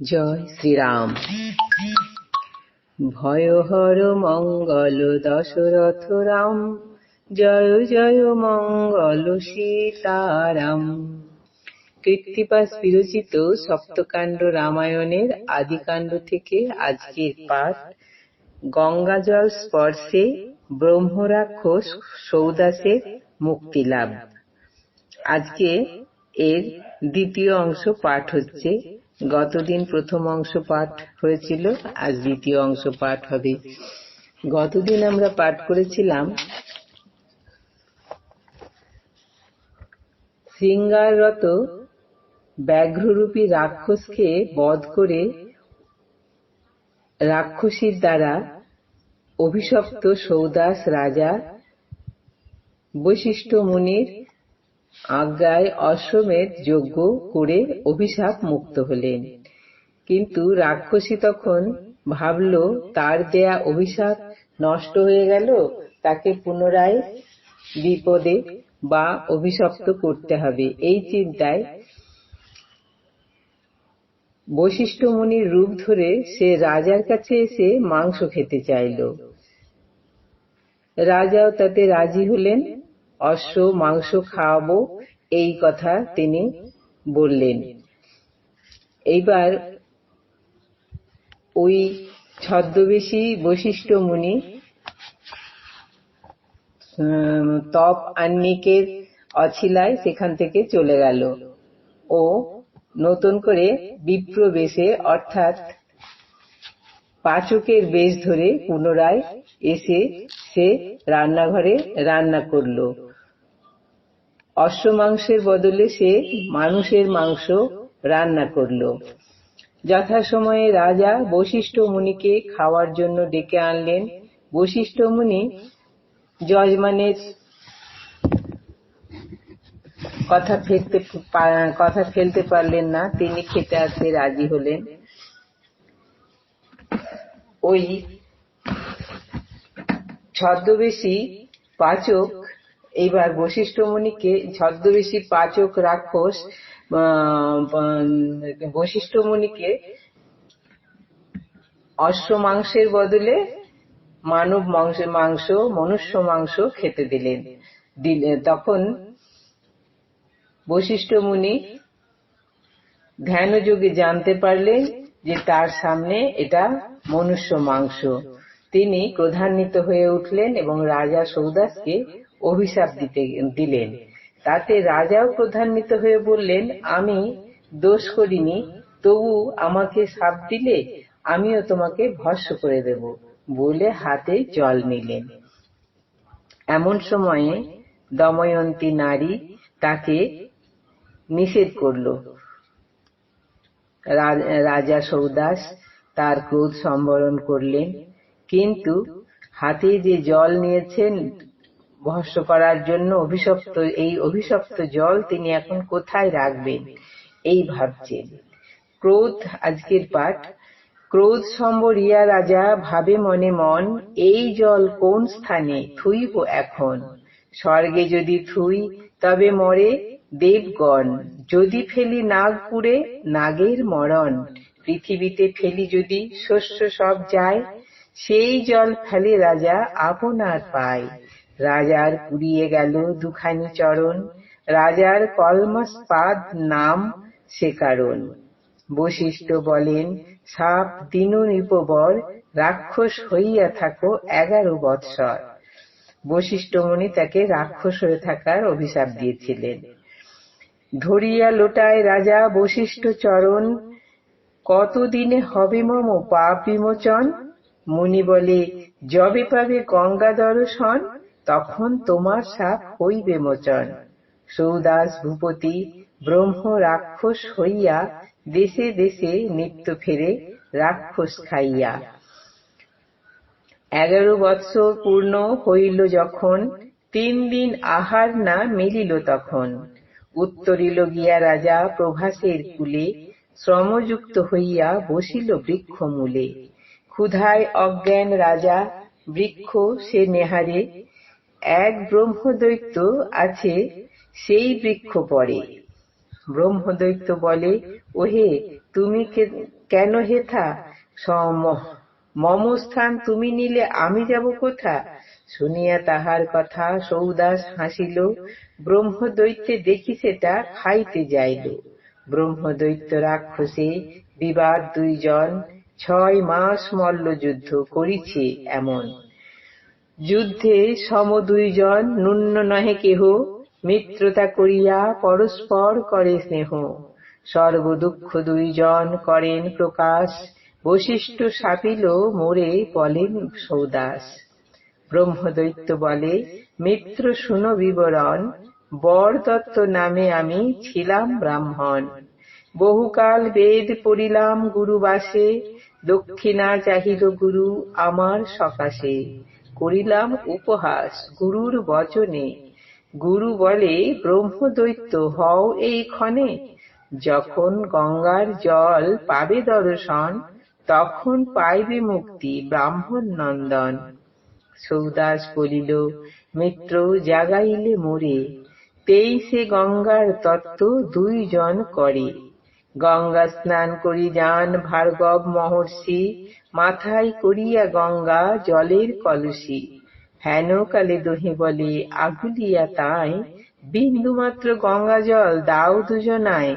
জয় শ্রীরাম। ভয়হর মঙ্গল দশরথ রাম, জয় জয় মঙ্গল সীতারাম। কৃত্তিবাস বিরচিত সপ্তকাণ্ড রামায়ণের আদিকাণ্ড থেকে আজকের পাঠ গঙ্গাজল স্পর্শে ব্রহ্মরাক্ষস সৌদাসের মুক্তিলাভ। আজকে এর দ্বিতীয় অংশ পাঠ হচ্ছে। গতদিন প্রথম অংশ পাঠ হয়েছিল, আজ দ্বিতীয় অংশ পাঠ হবে। গতদিন আমরা পাঠ করেছিলাম শৃঙ্গাররত ব্যাঘ্ররূপী রাক্ষসকে বধ করে রাক্ষসীর দ্বারা অভিশপ্ত সৌদাস রাজা বশিষ্ঠ মুনির আজ্ঞায় অশ্বমেধ যজ্ঞ করে অভিশাপ মুক্ত হলেন। কিন্তু রাক্ষসী তখন ভাবল তার দেয়া অভিশাপ নষ্ট হয়ে গেল, তাকে পুনরায় বিপদে বা অভিশপ্ত করতে হবে। এই চিন্তায় বশিষ্ঠ মুনির রূপ ধরে সে রাজার কাছে এসে মাংস খেতে চাইল। রাজাও তাতে রাজি হলেন। অশ্ব মাংস খাওয়াবো, এই কথা তিনি বললেন। এইবার ওই ছদ্মবেশী বশিষ্ঠ মুনি তপ আহ্নিকের অছিলায় সেখান থেকে চলে গেল ও নতুন করে বিপ্র বেশে অর্থাৎ পাচকের বেশ ধরে পুনরায় এসে সে রান্নাঘরে রান্না করল। অশ্ব মাংসের বদলে সে মানুষের মাংস রান্না করল। যথাসময়ে রাজা বশিষ্ঠ মুনিকে খাওয়ার জন্য ডেকে আনলেন। বশিষ্ঠ মুনি যজমানের কথা ফেলতে পারলেন না, তিনি খেতে আসতে রাজি হলেন। ওই ছদ্মবেশী পাচক এইবার বশিষ্ঠ মুনিকে, ছদ্মবেশী পাচক রাক্ষস বশিষ্ঠ মুনিকে অশ্ব মাংসের বদলে মানব মাংস মনুষ্য মাংস খেতে দিলেন। তখন বশিষ্ঠ মুনি ধ্যানযোগে জানতে পারলেন যে তার সামনে এটা মনুষ্য মাংস। তিনি ক্রোধান্বিত হয়ে উঠলেন এবং রাজা সৌদাসকে অভিশাপ দিলেন। তাতে রাজাও ক্রোধান্বিত হয়ে বললেন, আমি দোষ করিনি, তবু আমাকে শাপ দিলে আমিও তোমাকে ভস্ম করে দেব বলে হাতে জল নিলেন। এমন সময়ে দময়ন্তী নারী তাকে নিষেধ করল। রাজা সৌদাস তার ক্রোধ সম্বরণ করলেন, কিন্তু হাতে যে জল নিয়েছেন ভস্ম করার জন্য এই অভিশপ্ত জল তিনি এখন কোথায় রাখবেন এই ভাবছেন। ক্রোধ, আজকের পাঠ। ক্রোধ সম্বরিয়া রাজা ভাবে মনে মন, এই জল কোন স্থানে থুইব এখন। স্বর্গে যদি থুই তবে মরে দেবগণ, যদি ফেলি নাগপুরে নাগের মরণ। পৃথিবীতে ফেলি যদি শস্য সব যায়, সেই জল ফেলে রাজা আপনার পায়। রাজার পুড়িয়ে গেল দুখানি চরণ, রাজার কলমাস্পাদ নাম সে কারণ। বশিষ্ঠ বলেন, সাপ দিনু নৃপবর, রাক্ষস হইয়া থাকো 11 বৎসর। বশিষ্ঠ মুনি তাকে রাক্ষস হয়ে থাকার অভিশাপ দিয়েছিলেন। ধরিয়া লোটায় রাজা বশিষ্ঠ চরণ, কতদিনে হবে মম পাপ বিমোচন। মুনি বলে, যবে পাবে গঙ্গা দর্শন, তখন তোমার শাপ হইবে মোচন। সৌদাস ভূপতি ব্রহ্ম রাক্ষস হইয়া, দেশে দেশে নিত্য ফেরে রাক্ষস খাইয়া। 11 বৎসর পূর্ণ হইল যখন, 3 দিন আহার না মিলিল তখন। উত্তরিল গিয়া রাজা প্রভাসের কুলে, শ্রমযুক্ত হইয়া বসিল বৃক্ষ মূলে। ক্ষুধায় অজ্ঞান রাজা বৃক্ষ সে নেহারে, এক ব্রহ্মদৈত্য আছে সেই বৃক্ষ পরে। ব্রহ্মদৈত্য বলে, ওহে তুমি কেন হেথা? মম স্থান তুমি নিলে আমি যাব কোথা? শুনিয়া তাহার কথা সৌদাস হাসিল। ব্রহ্মদৈত্যে দেখি সেটা খাইতে যাইল। ব্রহ্মদৈত্য রাক্ষসে বিবাদ দুইজন, 6 মাস মল্লযুদ্ধ করিছে এমন। যুদ্ধে সম দুইজন, ন্যূন নহে কেহ, মিত্রতা করিয়া পরস্পর করে স্নেহ। সর্বদুঃখ দুইজন করেন প্রকাশ, বশিষ্ঠ শাপিল মোরে বলেন সৌদাস। ব্রহ্মদৈত্য বলে, মিত্র শুনো বিবরণ, বরদত্ত নামে আমি ছিলাম ব্রাহ্মণ। বহুকাল বেদ পড়িলাম গুরুবাসে, দক্ষিণা চাহিল গুরু আমার সকাশে। করিলাম উপহাস গুরুর বচনে, গুরু বলে ব্রহ্মদৈত্য হও এই ক্ষণে। যখন গঙ্গার জল পাবে দর্শন, তখন পাইবে মুক্তি ব্রাহ্মণ নন্দন। সৌদাস বলিল, মিত্র জাগাইলে মোরে, 23 গঙ্গার তত্ত্ব দুইজন করে। গঙ্গা স্নান করি যান ভার্গব মহর্ষি, মাথায় করিয়া গঙ্গা জলের কলসি। হেন কালে দোহে বলে আগুলিয়া তাই, বিন্দুমাত্র গঙ্গা জল দাও দুজনায়।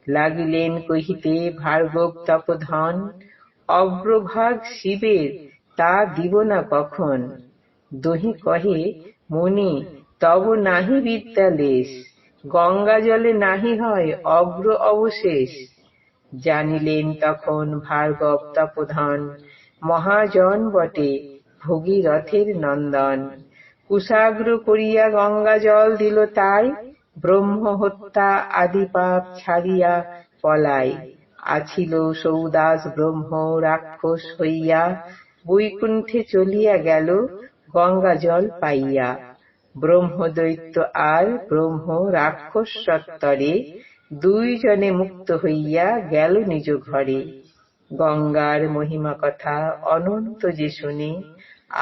লাগিলেন কহিতে ভার্গব তপোধন, অগ্রভাগ শিবের তা দিব না কখন। দোহে কহে, মুনি তব নাহি বিদ্যালেশ, গঙ্গা জলে নাহি হয় অগ্র অবশেষ। জানিলেন তখন ভার্গব তপোধন, মহাজন বটে ভগীরথের নন্দন। কুশাগ্র করিয়া গঙ্গা জল দিল তাই, ব্রহ্ম হত্যা আদি পাপ ছাড়িয়া পলাই। আছিল সৌদাস ব্রহ্ম রাক্ষস হইয়া, বৈকুণ্ঠে চলিয়া গেল গঙ্গা জল পাইয়া। ব্রহ্মদৈত্য আর ব্রহ্ম রাক্ষস সত্তরে, দুইজনে মুক্ত হইয়া গেল নিজ ঘরে। গঙ্গার মহিমা কথা অনন্ত যে শুনি,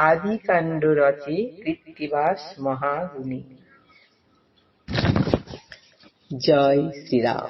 আদি কাণ্ড রচে কৃত্তিবাস মহাগুণী। জয় শ্রীরাম।